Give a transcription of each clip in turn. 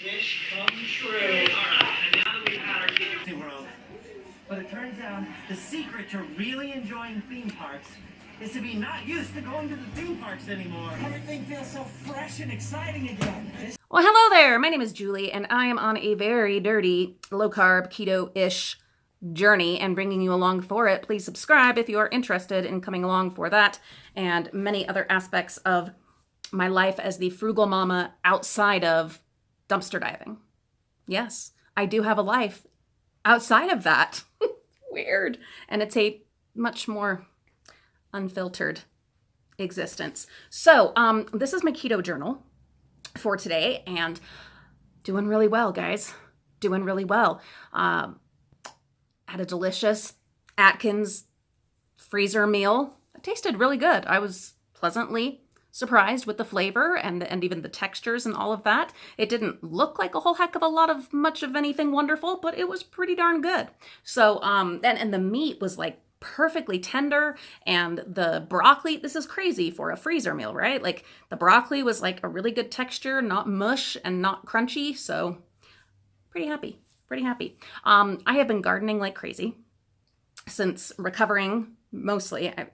Wish come true. All right, and now that we've had our Keto world, but it turns out the secret to really enjoying theme parks is to be not used to going to the theme parks anymore. Everything feels so fresh and exciting again. Well, hello there. My name is Julie, and I am on a very dirty, low-carb, keto-ish journey and bringing you along for it. Please subscribe if you are interested in coming along for that and many other aspects of my life as the frugal mama outside of dumpster diving. Yes, I do have a life outside of that. Weird. And it's a much more unfiltered existence. So this is my keto journal for today, and doing really well, guys. Doing really well. Had a delicious Atkins freezer meal. It tasted really good. I was pleasantly surprised with the flavor and even the textures and all of that. It didn't look like a whole heck of a lot of much of anything wonderful, but it was pretty darn good. So and the meat was like perfectly tender, and the broccoli, this is crazy for a freezer meal, right? Like the broccoli was like a really good texture, not mush and not crunchy. So pretty happy. I have been gardening like crazy since recovering. Mostly, I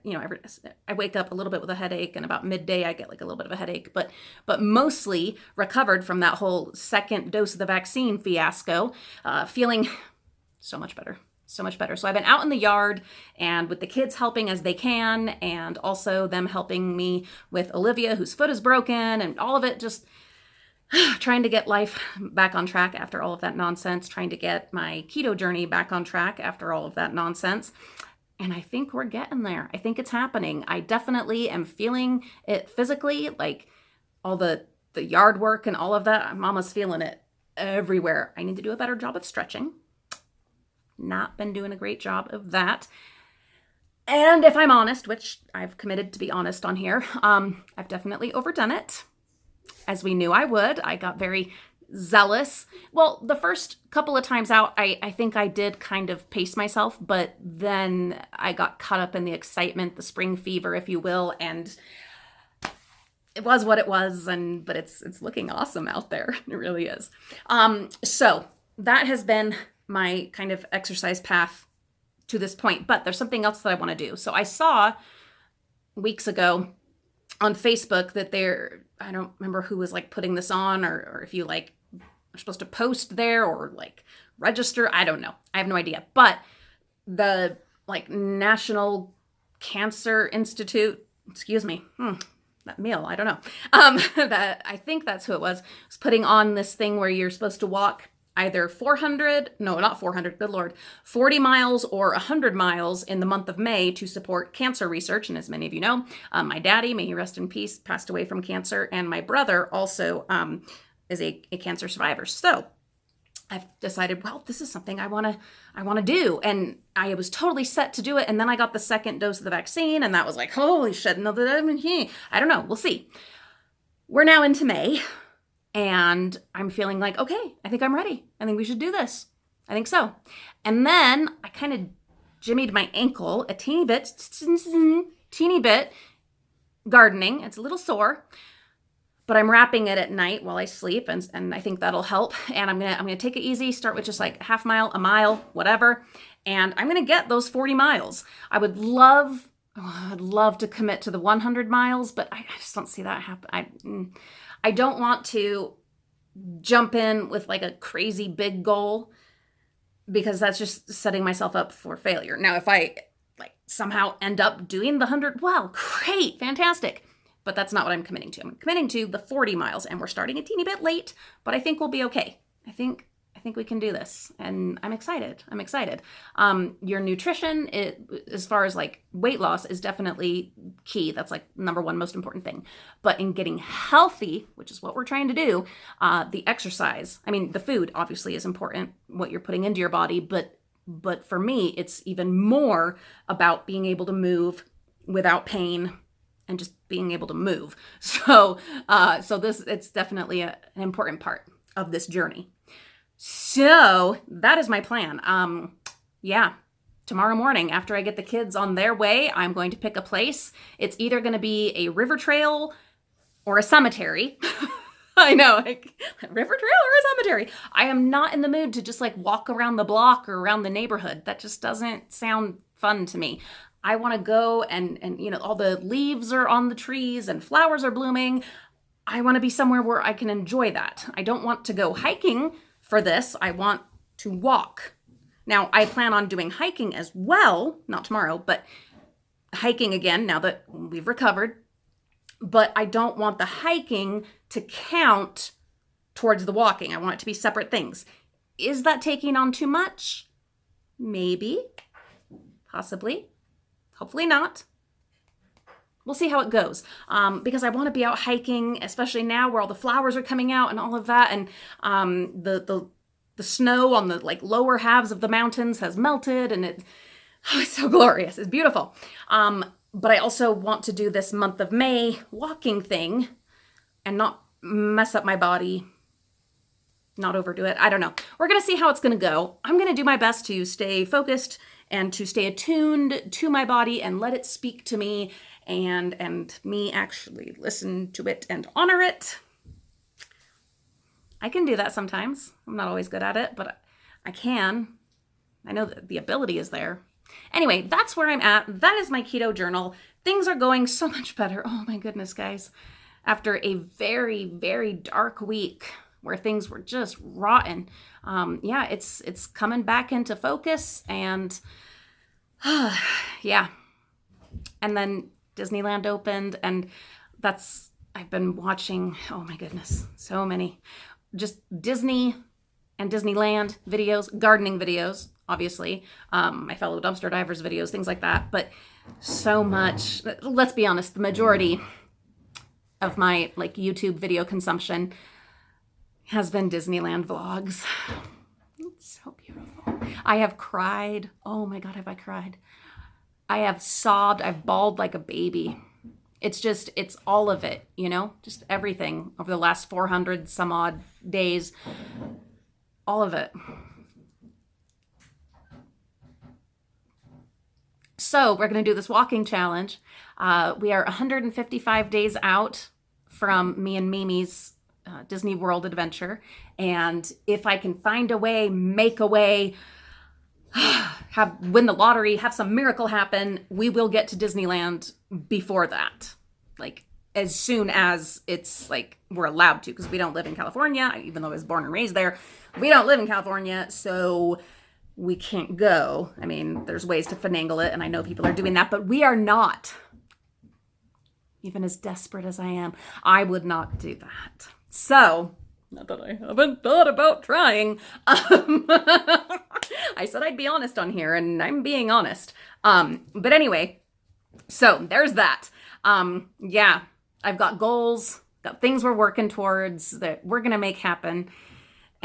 wake up a little bit with a headache, and about midday I get like a little bit of a headache, but mostly recovered from that whole second dose of the vaccine fiasco, feeling so much better. So I've been out in the yard and with the kids helping as they can, and also them helping me with Olivia, whose foot is broken, and all of it, just trying to get life back on track after all of that nonsense, trying to get my keto journey back on track after all of that nonsense. And I think we're getting there. I think it's happening. I definitely am feeling it physically, like all the yard work and all of that. Mama's feeling it everywhere. I need to do a better job of stretching. Not been doing a great job of that. And if I'm honest, which I've committed to be honest on here, I've definitely overdone it. As we knew I would. I got very zealous. Well, the first couple of times out, I think I did kind of pace myself, but then I got caught up in the excitement, the spring fever, if you will, and it was what it was, but it's looking awesome out there. It really is. So that has been my kind of exercise path to this point, but there's something else that I want to do. So I saw weeks ago on Facebook that I don't remember who was like putting this on, or if you like are supposed to post there or like register. I don't know. I have no idea. But the like National Cancer Institute, that meal, I don't know. That I think that's who it was putting on this thing where you're supposed to walk either 40 miles or 100 miles in the month of May to support cancer research. And as many of you know, my daddy, may he rest in peace, passed away from cancer. And my brother also is a cancer survivor. So I've decided, well, this is something I want to do. And I was totally set to do it. And then I got the second dose of the vaccine, and that was like, holy shit. I don't know. We'll see. We're now into May. And I'm feeling like, okay, I think I'm ready. I think we should do this. I think so. And then I kind of jimmied my ankle a teeny bit gardening. It's a little sore, but I'm wrapping it at night while I sleep, and I think that'll help. And I'm gonna take it easy. Start with just like a half mile, a mile, whatever. And I'm gonna get those 40 miles. I'd love to commit to the 100 miles, but I just don't see that happen. I don't want to jump in with like a crazy big goal, because that's just setting myself up for failure. Now, if I like somehow end up doing the 100, well, great, fantastic. But that's not what I'm committing to. I'm committing to the 40 miles, and we're starting a teeny bit late, but I think we'll be okay. I think we can do this, and I'm excited. Your nutrition, as far as like weight loss, is definitely key. That's like number one most important thing. But in getting healthy, which is what we're trying to do, the exercise, the food obviously is important, what you're putting into your body, but for me, it's even more about being able to move without pain and just being able to move. So it's definitely an important part of this journey. So that is my plan. Tomorrow morning, after I get the kids on their way, I'm going to pick a place. It's either going to be a river trail or a cemetery. I know, like river trail or cemetery. I am not in the mood to just like walk around the block or around the neighborhood. That just doesn't sound fun to me. I want to go and all the leaves are on the trees and flowers are blooming. I want to be somewhere where I can enjoy that. I don't want to go hiking for this. I want to walk. Now, I plan on doing hiking as well, not tomorrow, but hiking again now that we've recovered. But I don't want the hiking to count towards the walking. I want it to be separate things. Is that taking on too much? Maybe, possibly, hopefully not. We'll see how it goes, because I want to be out hiking, especially now where all the flowers are coming out and all of that, and the snow on the like lower halves of the mountains has melted, and it's so glorious. It's beautiful. But I also want to do this month of May walking thing and not mess up my body, not overdo it. I don't know. We're going to see how it's going to go. I'm going to do my best to stay focused and to stay attuned to my body and let it speak to me and me actually listen to it and honor it. I can do that sometimes. I'm not always good at it, but I can. I know that the ability is there. Anyway, that's where I'm at. That is my keto journal. Things are going so much better. Oh my goodness, guys. After a very, very dark week where things were just rotten, yeah, it's coming back into focus, and yeah. And then Disneyland opened, and I've been watching, oh my goodness, so many just Disney and Disneyland videos, gardening videos, obviously, my fellow dumpster divers videos, things like that. But so much, let's be honest, the majority of my like YouTube video consumption has been Disneyland vlogs. It's so beautiful. I have cried. Oh my God, have I cried? I have sobbed. I've bawled like a baby. It's all of it, just everything over the last 400 some odd days. All of it. So we're going to do this walking challenge. We are 155 days out from me and Mimi's Disney World adventure. And if I can find a way, make a way, win the lottery, have some miracle happen, we will get to Disneyland before that. Like as soon as it's like we're allowed to, because we don't live in California, even though I was born and raised there. We don't live in California, so we can't go. I mean, there's ways to finagle it, and I know people are doing that, but we are not. Even as desperate as I am, I would not do that. So, not that I haven't thought about trying. I said I'd be honest on here, and I'm being honest. But anyway, so there's that. Yeah, I've got goals, got things we're working towards that we're going to make happen.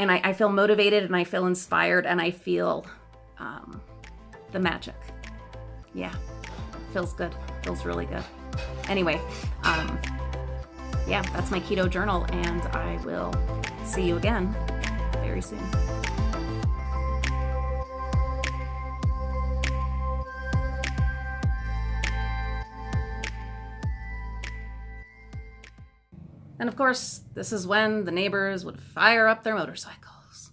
And I feel motivated, and I feel inspired, and I feel the magic. Yeah, feels good. Feels really good. Anyway, yeah, that's my keto journal, and I will see you again very soon. And of course, this is when the neighbors would fire up their motorcycles.